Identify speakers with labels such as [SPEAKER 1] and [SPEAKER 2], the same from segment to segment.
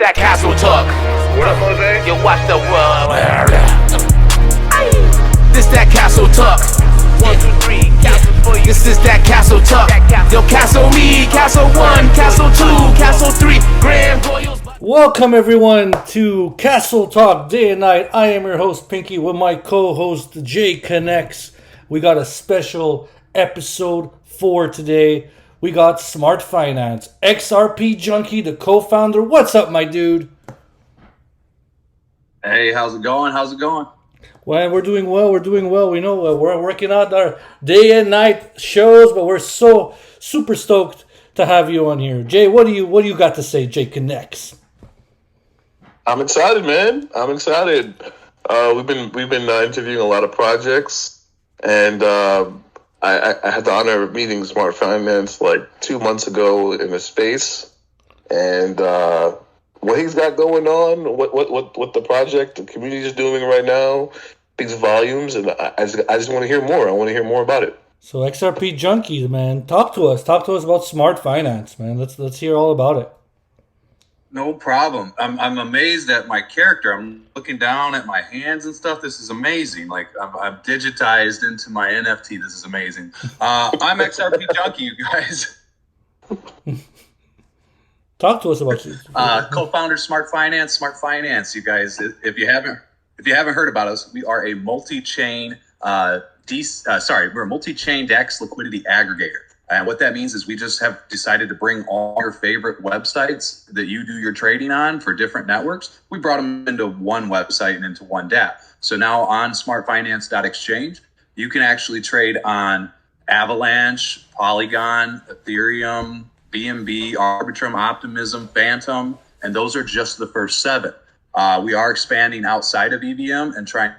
[SPEAKER 1] that castle talk.
[SPEAKER 2] What up, Jose?
[SPEAKER 1] You watch the world. This that castle talk. 1, 2, 3, castles for you. This is that castle talk. Yo, castle me, castle 1, castle 2, castle 3, Grand Royals.
[SPEAKER 3] Welcome everyone to Castle Talk Day and Night. I am your host Pinky with my co-host Jay Connects. We got a special episode for today. We got Smartfinance, XRP Junkie, the co-founder. What's up, my dude?
[SPEAKER 4] Hey, how's it going?
[SPEAKER 3] Well, we're doing well. We know we're working out our day and night shows, but we're so super stoked to have you on here. Jay, what do you got to say, Jay Connects?
[SPEAKER 2] I'm excited, man. I'm excited. We've been interviewing a lot of projects, and I had the honor of meeting Smartfinance like 2 months ago in a space, and what he's got going on, what the project, the community is doing right now, speaks volumes, and I just want to hear more. I want to hear more about it.
[SPEAKER 3] So XRP Junkies, man, talk to us about Smartfinance, man. Let's hear all about it.
[SPEAKER 4] No problem. I'm amazed at my character. I'm looking down at my hands and stuff. This is amazing. Like I'm digitized into my NFT. This is amazing. I'm XRP Junkie, you guys.
[SPEAKER 3] Talk to us about you.
[SPEAKER 4] Co-founder Smartfinance, you guys. If you haven't heard about us, we are a multi-chain we're a multi-chain DEX liquidity aggregator. And what that means is we just have decided to bring all your favorite websites that you do your trading on for different networks. We brought them into one website and into one dApp. So now on smartfinance.exchange, you can actually trade on Avalanche, Polygon, Ethereum, BNB, Arbitrum, Optimism, Phantom, and those are just the first 7. We are expanding outside of EVM and trying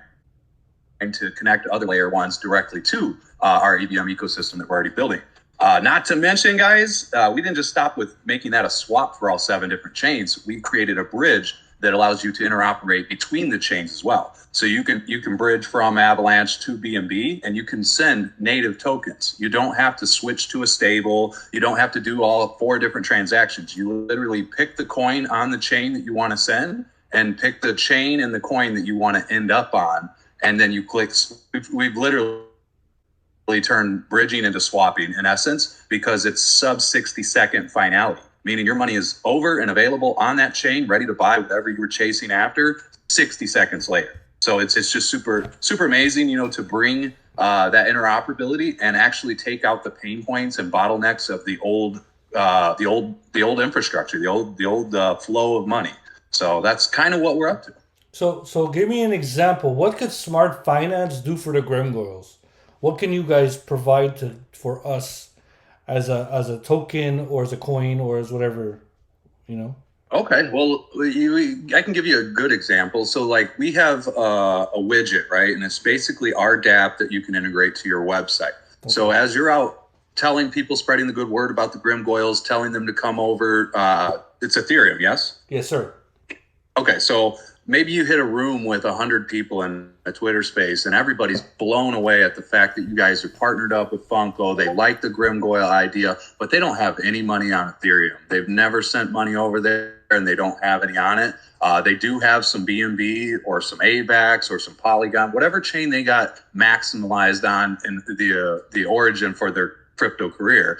[SPEAKER 4] to connect other layer ones directly to our EVM ecosystem that we're already building. Not to mention, guys, we didn't just stop with making that a swap for all 7 different chains. We created a bridge that allows you to interoperate between the chains as well. So you can bridge from Avalanche to BNB, and you can send native tokens. You don't have to switch to a stable. You don't have to do all 4 different transactions. You literally pick the coin on the chain that you want to send and pick the chain and the coin that you want to end up on. And then you click. We've literally turn bridging into swapping in essence, because it's sub 60-second finality, meaning your money is over and available on that chain, ready to buy whatever you were chasing after 60 seconds later. So it's just super amazing, to bring that interoperability and actually take out the pain points and bottlenecks of the old infrastructure, the old flow of money. So that's kind of what we're up to.
[SPEAKER 3] So give me an example. What could Smartfinance do for the Grimgoyles? What can you guys provide for us as a token or as a coin or as whatever,
[SPEAKER 4] Okay, well, I can give you a good example. So like we have a widget, right? And it's basically our dApp that you can integrate to your website. Okay. So as you're out telling people, spreading the good word about the Grimgoyles, telling them to come over, it's Ethereum, yes?
[SPEAKER 3] Yes, sir.
[SPEAKER 4] Okay, so maybe you hit a room with 100 people in a Twitter space and everybody's blown away at the fact that you guys are partnered up with Funko. They like the Grimgoyle idea, but they don't have any money on Ethereum. They've never sent money over there and they don't have any on it. They do have some BNB or some AVAX or some Polygon, whatever chain they got maximalized on in the origin for their crypto career.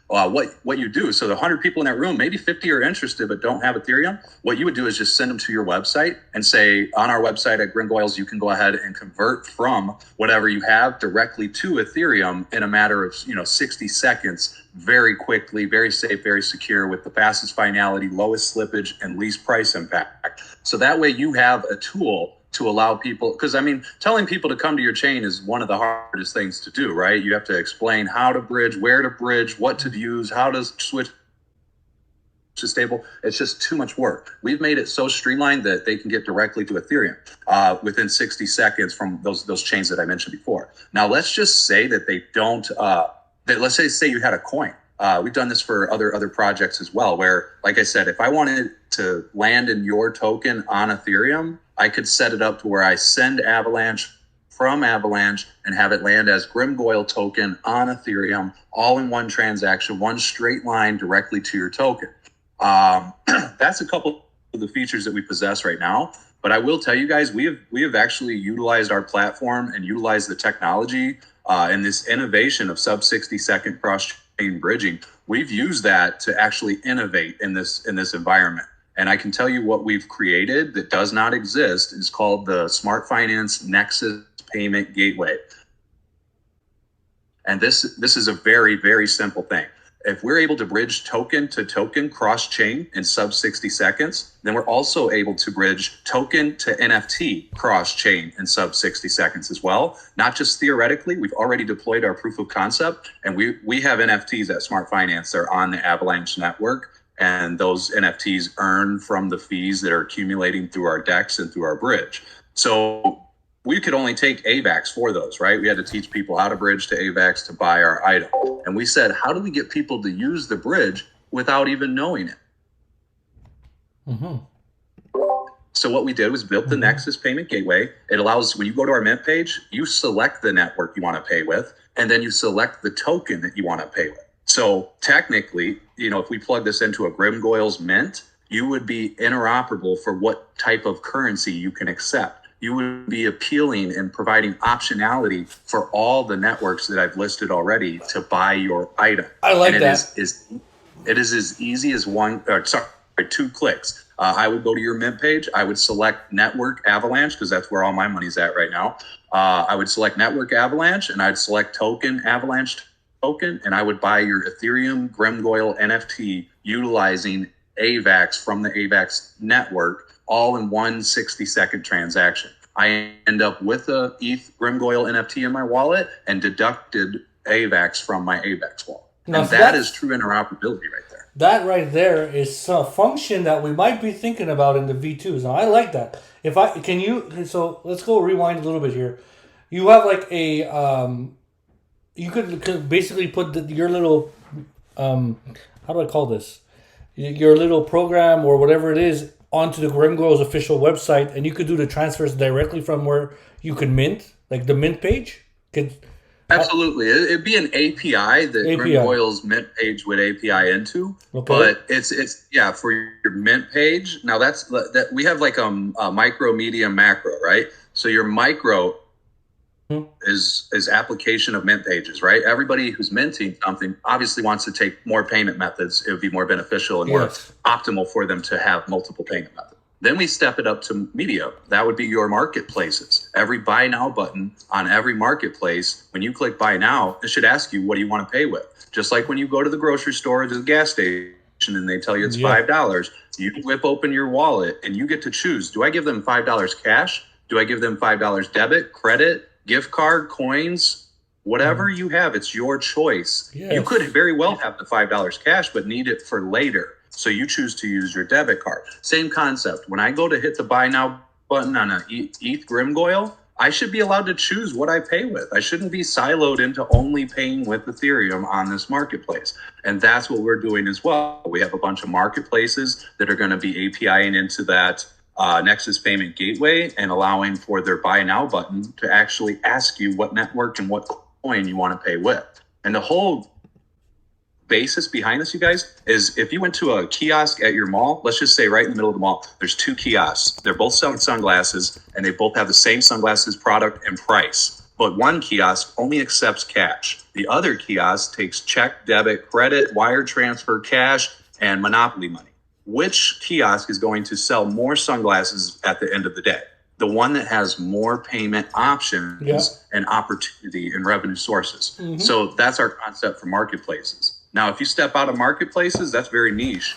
[SPEAKER 4] What you do, so the 100 people in that room, maybe 50 are interested but don't have Ethereum. What you would do is just send them to your website and say, on our website at Grimgoyles, you can go ahead and convert from whatever you have directly to Ethereum in a matter of 60 seconds, very quickly, very safe, very secure, with the fastest finality, lowest slippage, and least price impact. So that way you have a tool to allow people, because telling people to come to your chain is one of the hardest things to do, right? You have to explain how to bridge, where to bridge, what to use, how to switch to stable. It's just too much work. We've made it so streamlined that they can get directly to Ethereum within 60 seconds from those chains that I mentioned before. Now, let's just say that they don't, let's say you had a coin. We've done this for other projects as well, where, like I said, if I wanted to land in your token on Ethereum, I could set it up to where I send Avalanche from Avalanche and have it land as Grimgoyle token on Ethereum, all in one transaction, one straight line directly to your token. That's a couple of the features that we possess right now. But I will tell you guys, we have actually utilized our platform and utilized the technology and this innovation of sub 60-second cross chain bridging. We've used that to actually innovate in this environment. And I can tell you what we've created that does not exist is called the Smartfinance Nexus Payment Gateway. And this is a very, very simple thing. If we're able to bridge token to token cross chain in sub 60 seconds, then we're also able to bridge token to NFT cross chain in sub 60 seconds as well. Not just theoretically, we've already deployed our proof of concept, and we have NFTs at Smartfinance. They're on the Avalanche network, and those NFTs earn from the fees that are accumulating through our DEX and through our bridge. So we could only take AVAX for those, right? We had to teach people how to bridge to AVAX to buy our item. And we said, how do we get people to use the bridge without even knowing it? So what we did was built the Nexus Payment Gateway. It allows, when you go to our Mint page, you select the network you want to pay with, and then you select the token that you want to pay with. So technically, if we plug this into a Grimgoyle's Mint, you would be interoperable for what type of currency you can accept. You would be appealing and providing optionality for all the networks that I've listed already to buy your item.
[SPEAKER 3] I like
[SPEAKER 4] and
[SPEAKER 3] that.
[SPEAKER 4] It is as easy as 2 clicks. I would go to your Mint page. I would select Network Avalanche because that's where all my money's at right now. I would select Network Avalanche, and I'd select Token Avalanche token, and I would buy your Ethereum Grimgoyle NFT utilizing AVAX from the AVAX network, all in one 60-second transaction. I end up with a ETH Grimgoyle NFT in my wallet and deducted AVAX from my AVAX wallet.
[SPEAKER 3] Now,
[SPEAKER 4] and that is true interoperability right there.
[SPEAKER 3] That right there is a function that we might be thinking about in the V2s. Now, I like that. So let's go rewind a little bit here. You have like you could basically put your little, how do I call this? Your little program or whatever it is onto the Grimgoyle's official website, and you could do the transfers directly from where you can mint, like the Mint page.
[SPEAKER 4] Absolutely. It'd be an API that Grimgoyle's Mint page would API into. Okay. But it's for your Mint page. Now that we have like a micro, medium, macro, right? So your micro is application of Mint pages, right? Everybody who's minting something obviously wants to take more payment methods. It would be more beneficial and more optimal for them to have multiple payment methods. Then we step it up to media. That would be your marketplaces. Every buy now button on every marketplace, when you click buy now, it should ask you, what do you want to pay with? Just like when you go to the grocery store or to the gas station and they tell you it's $5, you whip open your wallet and you get to choose. Do I give them $5 cash? Do I give them $5 debit, credit, gift card, coins, whatever you have? It's your choice. Yes. You could very well have the $5 cash, but need it for later. So you choose to use your debit card. Same concept. When I go to hit the buy now button on an ETH Grimgoyle, I should be allowed to choose what I pay with. I shouldn't be siloed into only paying with Ethereum on this marketplace. And that's what we're doing as well. We have a bunch of marketplaces that are going to be APIing into that Nexus Payment Gateway and allowing for their buy now button to actually ask you what network and what coin you want to pay with. And the whole basis behind this, you guys, is if you went to a kiosk at your mall, let's just say right in the middle of the mall, there's 2 kiosks. They're both selling sunglasses, and they both have the same sunglasses product and price. But one kiosk only accepts cash. The other kiosk takes check, debit, credit, wire transfer, cash, and Monopoly money. Which kiosk is going to sell more sunglasses at the end of the day? The one that has more payment options and opportunity and revenue sources. So that's our concept for marketplaces. Now, if you step out of marketplaces, that's very niche.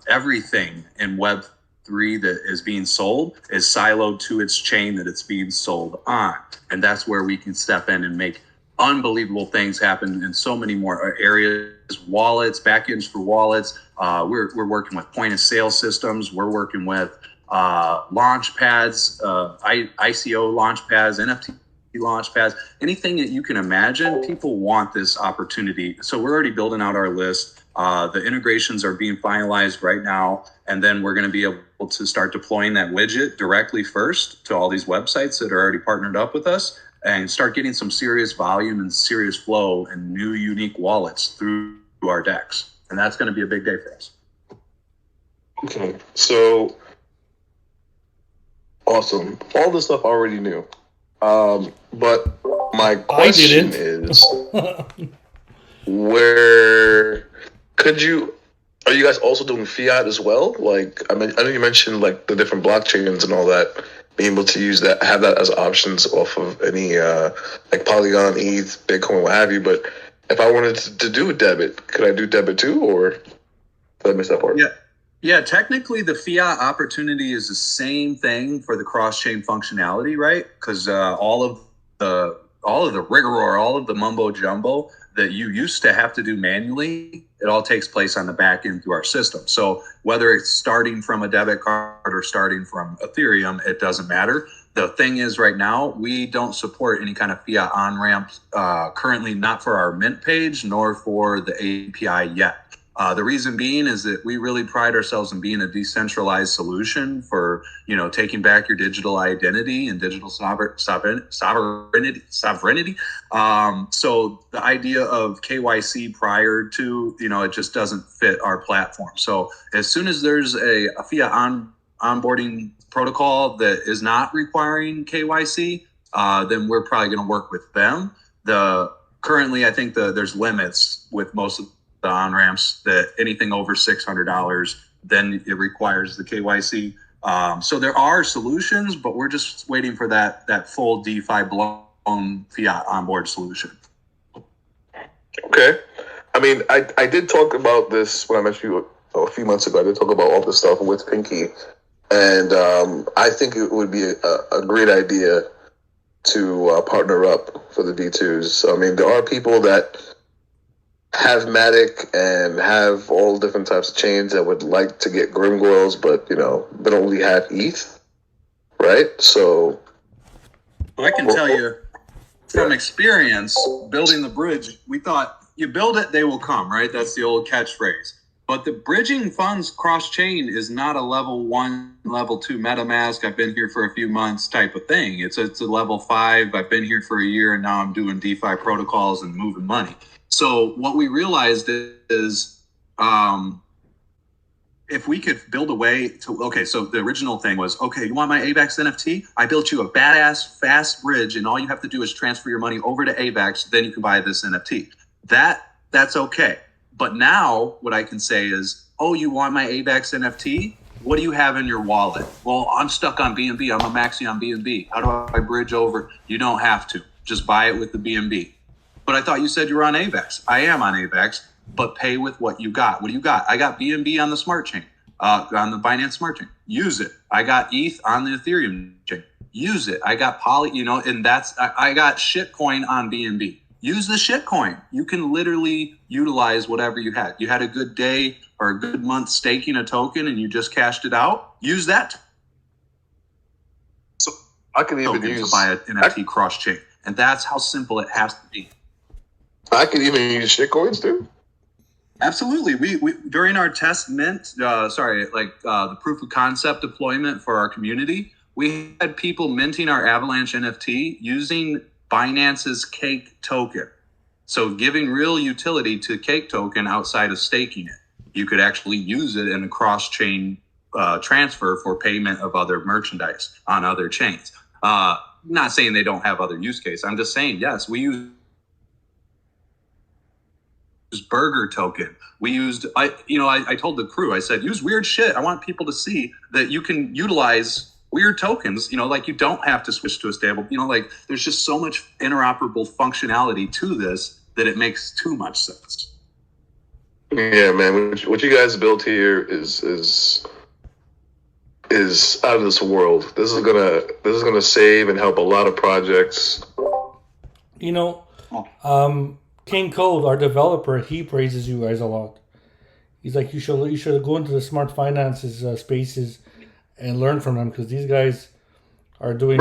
[SPEAKER 4] Everything in Web3 that is being sold is siloed to its chain that it's being sold on. And that's where we can step in and make unbelievable things happen in so many more areas. Wallets, backends for wallets. We're working with point of sale systems. We're working with launch pads, ICO launch pads, NFT launch pads, anything that you can imagine. People want this opportunity. So we're already building out our list. The integrations are being finalized right now. And then we're going to be able to start deploying that widget directly first to all these websites that are already partnered up with us and start getting some serious volume and serious flow and new unique wallets through our DEX. And that's going to be a big day for us.
[SPEAKER 2] Okay, so awesome. All this stuff I already knew. But my
[SPEAKER 3] I
[SPEAKER 2] question
[SPEAKER 3] didn't.
[SPEAKER 2] is, where could you? Are you guys also doing fiat as well? Like, I mean, I know you mentioned like the different blockchains and all that, being able to use that, have that as options off of any like Polygon, ETH, Bitcoin, what have you. But if I wanted to do debit, could I do debit too, or did I miss that part?
[SPEAKER 4] Yeah. Yeah, technically the fiat opportunity is the same thing for the cross-chain functionality, right? Because all of the rigmarole, all of the mumbo jumbo that you used to have to do manually, it all takes place on the back end through our system. So whether it's starting from a debit card or starting from Ethereum, it doesn't matter. The thing is, right now, we don't support any kind of fiat on-ramp currently, not for our Mint page nor for the API yet. The reason being is that we really pride ourselves in being a decentralized solution for, taking back your digital identity and digital sovereignty. So the idea of KYC prior to, it just doesn't fit our platform. So as soon as there's a fiat onboarding protocol that is not requiring KYC, then we're probably going to work with them. Currently, I think there's limits with most of the on-ramps that anything over $600, then it requires the KYC. So there are solutions, but we're just waiting for that full DeFi blown fiat onboard solution.
[SPEAKER 2] Okay. I mean, I did talk about this when I met you a few months ago. I did talk about all this stuff with Pinky. And I think it would be a great idea to partner up for the V2s. I mean, there are people that have Matic and have all different types of chains that would like to get Grimgoyles, but, they don't really have ETH, right? So
[SPEAKER 4] I can tell you from experience, building the bridge, we thought you build it, they will come, right? That's the old catchphrase. But the bridging funds cross-chain is not a level 1, level 2 MetaMask, I've been here for a few months type of thing. It's a level 5, I've been here for a year, and now I'm doing DeFi protocols and moving money. So what we realized is if we could build a way to, so the original thing was, you want my AVAX NFT? I built you a badass fast bridge, and all you have to do is transfer your money over to AVAX, then you can buy this NFT. That's okay. But now what I can say is, you want my AVAX NFT? What do you have in your wallet? Well, I'm stuck on BNB. I'm a maxi on BNB. How do I bridge over? You don't have to. Just buy it with the BNB. But I thought you said you were on AVAX. I am on AVAX, but pay with what you got. What do you got? I got BNB on the Smart Chain, on the Binance Smart Chain. Use it. I got ETH on the Ethereum chain. Use it. I got Poly, and I got shitcoin on BNB. Use the shitcoin. You can literally utilize whatever you had. You had a good day or a good month staking a token and you just cashed it out. Use that.
[SPEAKER 2] So I can even use
[SPEAKER 4] to buy an NFT cross chain, and that's how simple it has to be.
[SPEAKER 2] I could even use shitcoins too.
[SPEAKER 4] Absolutely. We during our test mint, the proof of concept deployment for our community, we had people minting our Avalanche NFT using Binance's Cake token. So giving real utility to Cake token outside of staking it. You could actually use it in a cross-chain transfer for payment of other merchandise on other chains. Not saying they don't have other use cases. I'm just saying, yes, we use Burger token. We used, I told the crew, I said, use weird shit. I want people to see that you can utilize weird tokens, like you don't have to switch to a stable, there's just so much interoperable functionality to this that it makes too much sense.
[SPEAKER 2] Yeah, man, what you guys built here is out of this world. This is gonna save and help a lot of projects.
[SPEAKER 3] King Code, our developer, he praises you guys a lot. He's like, you should go into the Smartfinance's spaces and learn from them, because these guys are doing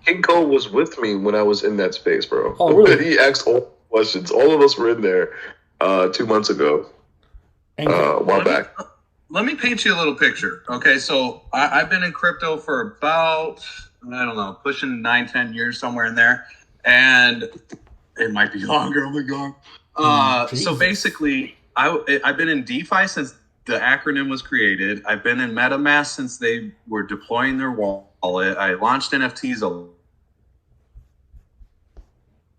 [SPEAKER 2] King Cole was with me when I was in that space, bro.
[SPEAKER 3] Oh, really?
[SPEAKER 2] He asked all the questions. All of us were in there 2 months ago. A while back.
[SPEAKER 4] Let me paint you a little picture. Okay, so I've been in crypto for about, pushing 9-10 years, somewhere in there. And it might be longer. Oh my God. So basically, I've been in DeFi since the acronym was created. I've been in MetaMask since they were deploying their wallet. I launched NFTs a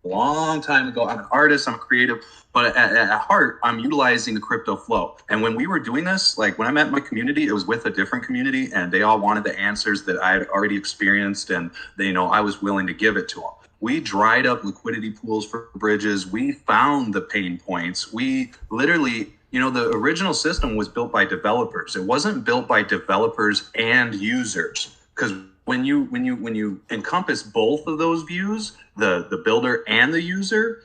[SPEAKER 4] long time ago. I'm an artist, I'm a creative, but at heart, I'm utilizing the crypto flow. And when we were doing this, like when I met my community, it was with a different community, and they all wanted the answers that I had already experienced, and they, I was willing to give it to them. We dried up liquidity pools for bridges. We found the pain points. We literally, the original system was built by developers. It wasn't built by developers and users, because when you encompass both of those views, the builder and the user,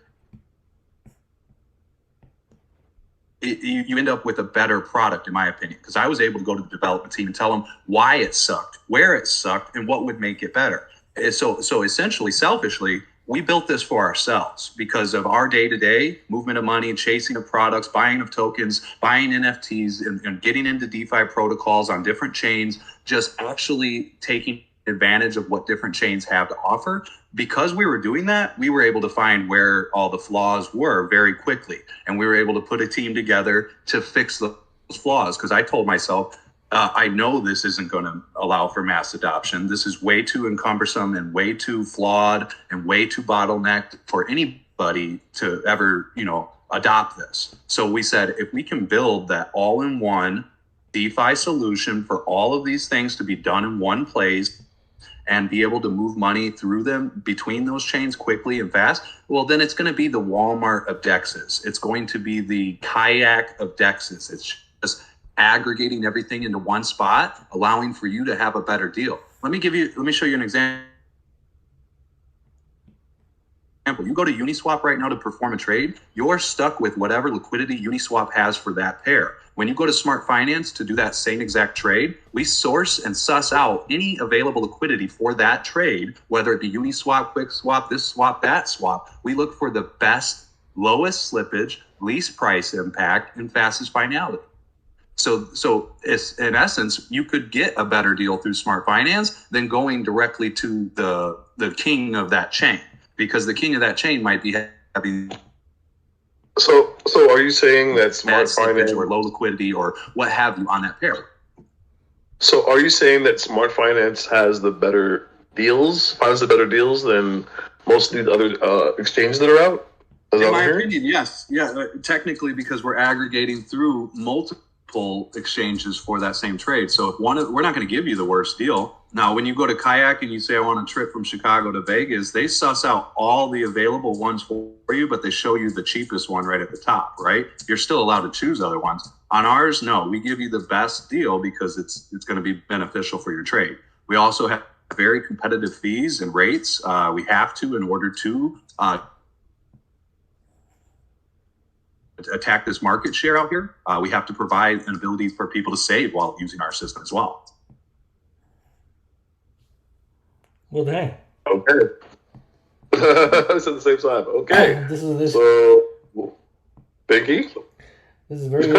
[SPEAKER 4] you end up with a better product, in my opinion, because I was able to go to the development team and tell them why it sucked, where it sucked, and what would make it better. So essentially, selfishly, we built this for ourselves because of our day-to-day movement of money, chasing of products, buying of tokens, buying NFTs, and getting into DeFi protocols on different chains, just actually taking advantage of what different chains have to offer. Because we were doing that, we were able to find where all the flaws were very quickly. And we were able to put a team together to fix those flaws. Because I told myself, I know this isn't going to allow for mass adoption. This is way too cumbersome and way too flawed and way too bottlenecked for anybody to ever, adopt this. So we said, if we can build that all-in-one DeFi solution for all of these things to be done in one place and be able to move money through them between those chains quickly and fast, well, then it's going to be the Walmart of DEXs. It's going to be the Kayak of DEXs. It's just aggregating everything into one spot, allowing for you to have a better deal. Let me show you an example. You go to Uniswap right now to perform a trade, you're stuck with whatever liquidity Uniswap has for that pair. When you go to Smartfinance to do that same exact trade, we source and suss out any available liquidity for that trade, whether it be Uniswap, QuickSwap, this swap, that swap. We look for the best, lowest slippage, least price impact, and fastest finality. So it's, in essence, you could get a better deal through Smartfinance than going directly to the king of that chain, because the king of that chain might be having.
[SPEAKER 2] So are you saying that Smartfinance
[SPEAKER 4] or low liquidity or what have you on that pair?
[SPEAKER 2] So are you saying that Smartfinance has the better deals? Finds the better deals than most of the other exchanges that are out?
[SPEAKER 4] In my opinion, yes. Yeah, technically, because we're aggregating through multiple exchanges for that same trade. So if we're not going to give you the worst deal. Now, when you go to Kayak and you say, I want a trip from Chicago to Vegas, they suss out all the available ones for you, but they show you the cheapest one right at the top, right? You're still allowed to choose other ones. On ours, no, we give you the best deal because it's going to be beneficial for your trade. We also have very competitive fees and rates. We have to, in order to attack this market share out here, we have to provide an ability for people to save while using our system as well.
[SPEAKER 3] Well, dang.
[SPEAKER 2] Okay. It's at the same time. Okay.
[SPEAKER 3] This.
[SPEAKER 2] So, Pinky?
[SPEAKER 3] This is very.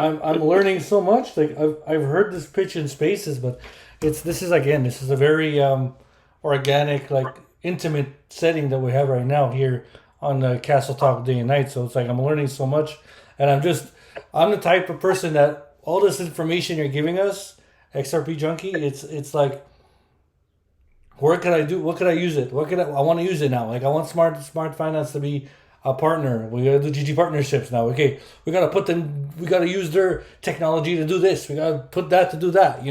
[SPEAKER 3] I'm learning so much. Like I've heard this pitch in spaces, but this is a very organic, like intimate setting that we have right now here on the Castle Talk Day and Night. So it's like I'm learning so much, and I'm the type of person that all this information you're giving us, XRP Junkie, it's like, where could I do? What could I use it? I want to use it now. Like I want Smartfinance to be a partner. We gotta do GG partnerships now. Okay, we gotta use their technology to do this. We gotta put that to do that.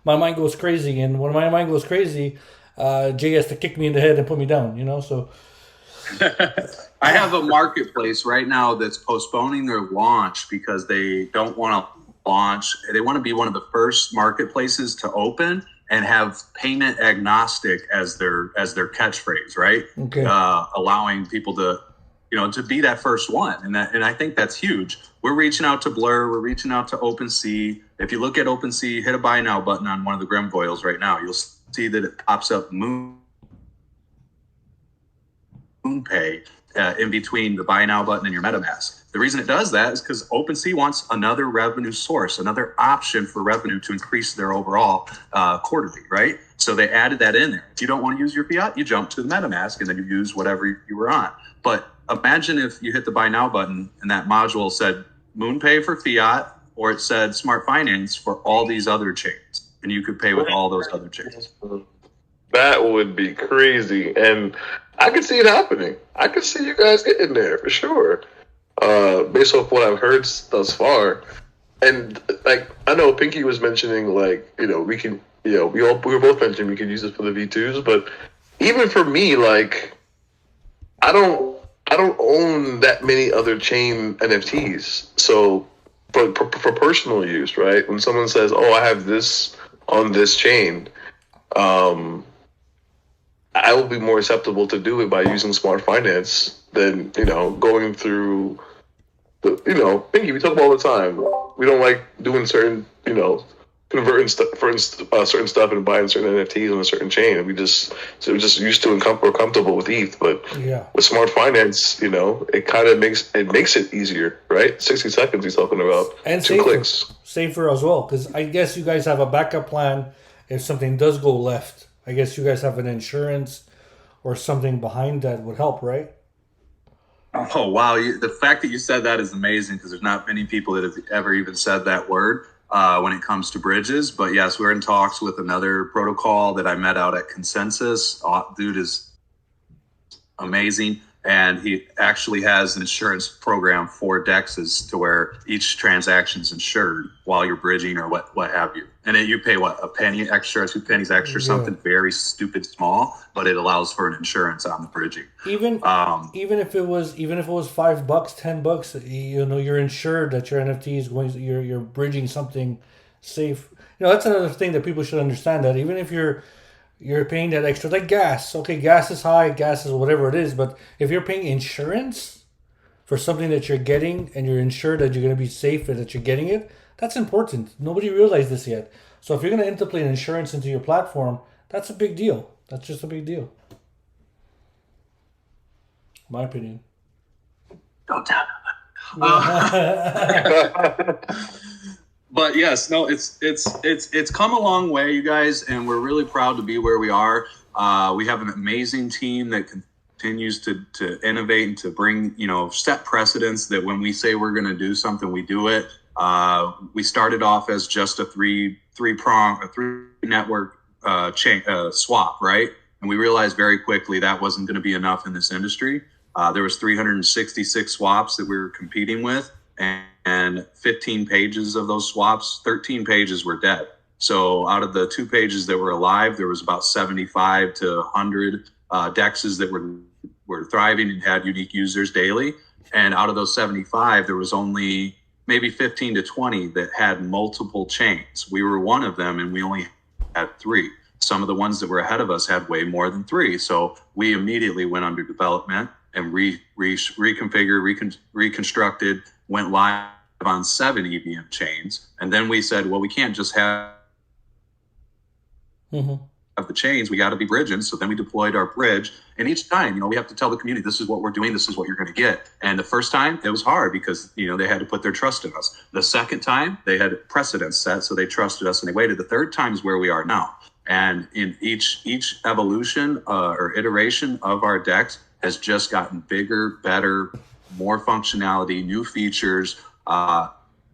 [SPEAKER 3] My mind goes crazy, and when my mind goes crazy, Jay has to kick me in the head and put me down. So.
[SPEAKER 4] I have a marketplace right now that's postponing their launch because they don't want to launch. They want to be one of the first marketplaces to open and have payment agnostic as their catchphrase, right?
[SPEAKER 3] Okay.
[SPEAKER 4] Allowing people to be that first one, and I think that's huge. We're reaching out to Blur, we're reaching out to OpenSea. If you look at OpenSea, hit a buy now button on one of the Grimcoils right now, you'll see that it pops up MoonPay in between the buy now button and your MetaMask. The reason it does that is because OpenSea wants another revenue source, another option for revenue to increase their overall quarterly, right? So they added that in there. If you don't want to use your fiat, you jump to the MetaMask and then you use whatever you were on. But imagine if you hit the buy now button and that module said MoonPay for fiat, or it said Smartfinance for all these other chains, and you could pay with all those other chains.
[SPEAKER 2] That would be crazy, and I could see it happening. I could see you guys getting there for sure, based off what I've heard thus far. And like I know Pinky was mentioning, like we can, we were both mentioning we could use this for the V2s, but even for me, like I don't own that many other chain NFTs, so for personal use, right? When someone says, "Oh, I have this on this chain," I will be more acceptable to do it by using Smartfinance than going through the Pinky. We talk about all the time. We don't like doing certain converting certain stuff and buying certain NFTs on a certain chain. We're just used to and we're comfortable with ETH, but with Smartfinance, it kind of makes it easier, right? 60 seconds he's talking about,
[SPEAKER 3] and
[SPEAKER 2] 2 clicks,
[SPEAKER 3] safer as well. Because I guess you guys have a backup plan if something does go left. I guess you guys have an insurance or something behind that would help, right?
[SPEAKER 4] Oh, wow. The fact that you said that is amazing, because there's not many people that have ever even said that word when it comes to bridges. But yes, we're in talks with another protocol that I met out at Consensus. Dude is amazing. And he actually has an insurance program for DEXs to where each transaction is insured while you're bridging or what have you. And then you pay a penny extra, 2 pennies extra, something very stupid small, but it allows for an insurance on the bridging.
[SPEAKER 3] Even if it was $5, $10, you're insured that your NFT is going. You're bridging something safe. That's another thing that people should understand, that even if you're paying that extra, like gas. Okay, gas is high, gas is whatever it is, but if you're paying insurance for something that you're getting and you're insured that you're going to be safe and that you're getting it, that's important. Nobody realized this yet. So if you're going to interplay insurance into your platform, that's a big deal. That's just a big deal. My opinion.
[SPEAKER 4] Don't tell them. But yes, no, it's come a long way, you guys, and we're really proud to be where we are. We have an amazing team that continues to innovate and to bring, set precedents that when we say we're going to do something, we do it. We started off as just a three network chain swap, right? And we realized very quickly that wasn't going to be enough in this industry. There was 366 swaps that we were competing with, and 15 pages of those swaps, 13 pages were dead. So out of the 2 pages that were alive, there was about 75 to 100 DEXs that were thriving and had unique users daily. And out of those 75, there was only maybe 15 to 20 that had multiple chains. We were one of them, and we only had 3. Some of the ones that were ahead of us had way more than 3. So we immediately went under development and reconfigured, reconstructed, went live on 7 EVM chains. And then we said, well, we can't just have the chains, we got to be bridging. So then we deployed our bridge. And each time, we have to tell the community, this is what we're doing. This is what you're going to get. And the first time it was hard because, they had to put their trust in us. The second time they had precedents set. So they trusted us and they waited. The third time is where we are now. And in each evolution or iteration of our DEX has just gotten bigger, better, more functionality, new features.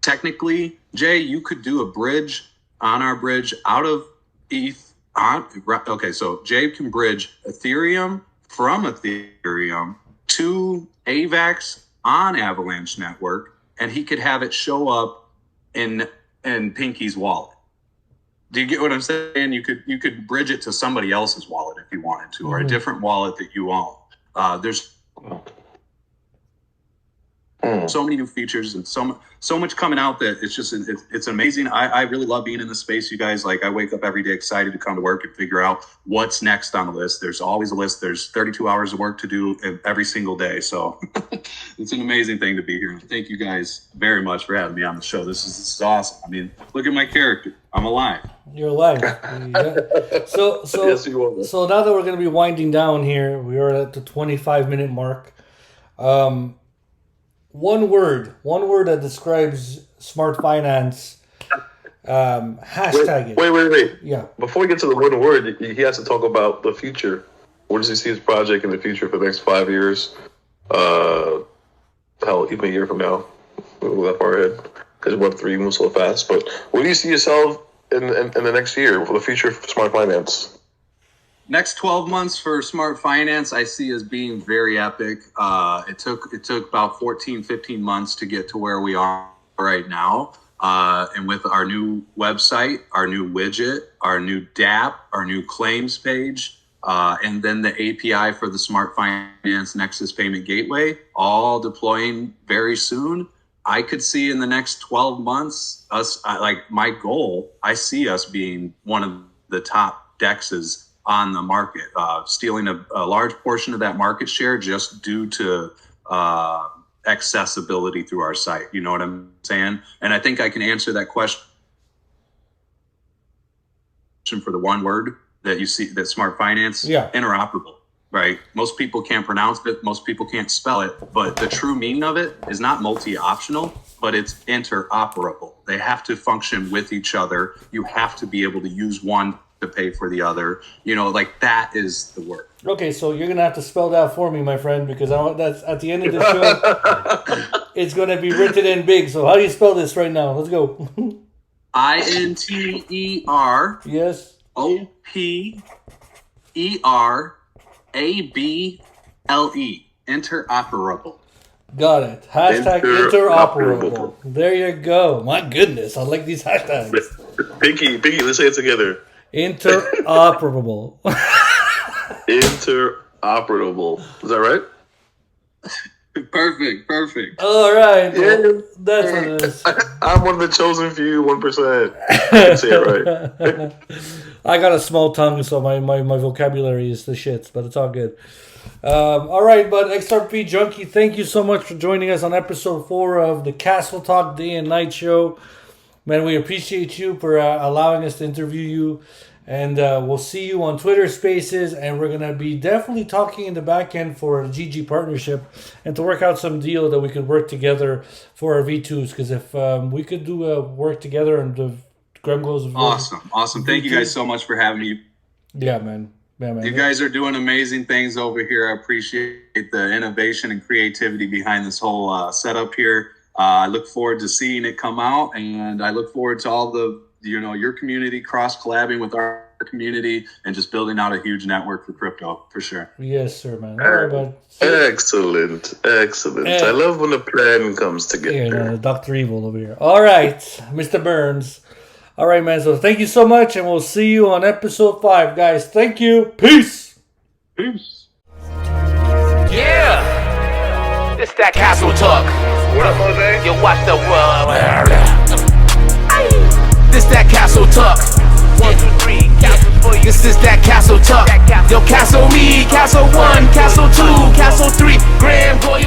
[SPEAKER 4] Technically, Jay, you could do a bridge on our bridge out of ETH. Okay, so Jay can bridge Ethereum from Ethereum to AVAX on Avalanche Network, and he could have it show up in Pinky's wallet. Do you get what I'm saying? You could bridge it to somebody else's wallet if you wanted to, or a different wallet that you own. There's so many new features and so much coming out that it's amazing. I really love being in this space, you guys. Like, I wake up every day excited to come to work and figure out what's next on the list. There's always a list. There's 32 hours of work to do every single day. So it's an amazing thing to be here. Thank you guys very much for having me on the show. This is awesome. I mean, look at my character. I'm alive.
[SPEAKER 3] You're alive. Yeah. So
[SPEAKER 2] Yes, you are.
[SPEAKER 3] So now that we're going to be winding down here, we are at the 25-minute mark. One word that describes Smartfinance. Hashtag it.
[SPEAKER 2] Wait.
[SPEAKER 3] Yeah.
[SPEAKER 2] Before we get to the one word, he has to talk about the future. Where does he see his project in the future for the next 5 years? Hell, even a year from now. We'll go that far ahead. because Web3 moves so fast. But where do you see yourself in the next year for the future of Smart Finance?
[SPEAKER 4] Next 12 months for Smart Finance, I see as being very epic. It took about 14, 15 months to get to where we are right now. And with our new website, our new widget, our new DApp, our new claims page, and then the API for the Smart Finance Nexus Payment Gateway, all deploying very soon. I could see in the next 12 months, my goal, I see us being one of the top DEXs on the market, stealing a large portion of that market share just due to accessibility through our site. You know what I'm saying? And I think I can answer that question for the one word that you see, that Smart Finance, interoperable, right? Most people can't pronounce it. Most people can't spell it, but the true meaning of it is not multi-optional, but it's interoperable. They have to function with each other. You have to be able to use one to pay for the other. You know, like that is the word.
[SPEAKER 3] Okay, so you're gonna have to spell that for me, my friend, because that's at the end of the show. It's gonna be written in big. So how do you spell this right now? Let's go.
[SPEAKER 4] INTER.
[SPEAKER 3] Yes.
[SPEAKER 4] OPERABLE. Interoperable.
[SPEAKER 3] Got it. Hashtag interoperable. There you go. My goodness, I like these hashtags.
[SPEAKER 2] Pinky, let's say it together.
[SPEAKER 3] Interoperable.
[SPEAKER 2] Interoperable. Is that right?
[SPEAKER 4] Perfect.
[SPEAKER 3] All right. Well, that's what it is.
[SPEAKER 2] I'm one of the chosen few 1%. I can say it right.
[SPEAKER 3] I got a small tongue, so my vocabulary is the shits, but it's all good. All right, but XRP Junkie, thank you so much for joining us on episode 4 of the Castle Talk Day and Night Show. Man, we appreciate you for allowing us to interview you. And we'll see you on Twitter Spaces, and we're going to be definitely talking in the back end for a GG partnership and to work out some deal that we could work together for our V2s, because if we could do work together and the Graham goes...
[SPEAKER 4] Awesome. Thank you guys so much for having me.
[SPEAKER 3] Yeah, man.
[SPEAKER 4] You guys are doing amazing things over here. I appreciate the innovation and creativity behind this whole setup here. I look forward to seeing it come out, and I look forward to all the your community cross-collabing with our community and just building out a huge network for crypto, for sure.
[SPEAKER 3] Yes, sir, man. Right,
[SPEAKER 2] excellent. I love when the plan comes together.
[SPEAKER 3] Yeah, Dr. Evil over here. All right, Mr. Burns. All right, man. So thank you so much, and we'll see you on episode 5, guys. Thank you. Peace.
[SPEAKER 1] Yeah, it's that Castle Talk.
[SPEAKER 2] What up, Jose?
[SPEAKER 1] You watch the world. This that Castle Talk. 1, 2, 3, Castle for you. This is that Castle Talk. Yo, Castle me, Castle 1, Castle 2, Castle 3.